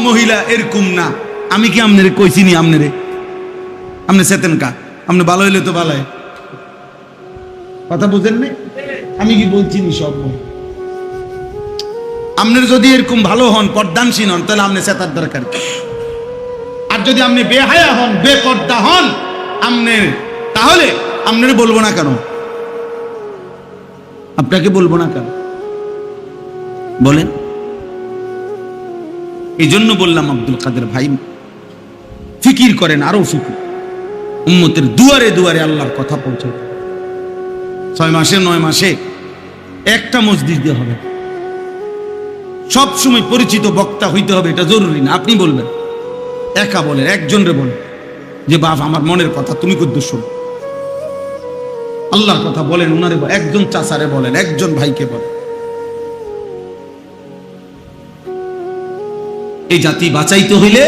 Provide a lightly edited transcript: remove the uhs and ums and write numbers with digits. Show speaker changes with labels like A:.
A: মহিলা এরকম না। আমি কি আমনেরে কইছি নি? আপনি চেতেন কা? আপনি ভালো হইলে তো ভালো, কথা বুঝেন না? আমি কি বলছি নি সব? আপনার যদি এরকম ভালো হন, পর্দানসীন হন, তাহলে আপনি চেতার দরকার কি? আর যদি আপনি বেহায়া হন, বেপর্দা হন আপনার, তাহলে আপনার বলবো না কেন? আপনাকে বলবো না কেন বলেন? এই জন্য বললাম আব্দুল কাদের ভাই, ফিকির করেন, আরো ফিকির। উম্মতের দুয়ারে দুয়ারে আল্লাহর কথা পৌঁছে। 6 মাসে 9 মাসে একটা মসজিদে হবে, সব সময় পরিচিত বক্তা হইতে হবে এটা জরুরি না। আপনি বলবেন, একা বলেন, একজনরে বলেন যে বাপ আমার মনের কথা তুমি কদ্দুর শোনো, আল্লাহর কথা বলেন উনারে, একজন চাচারে বলেন, একজন ভাইকে বলেন। এই জাতি বাঁচাইতে হইলে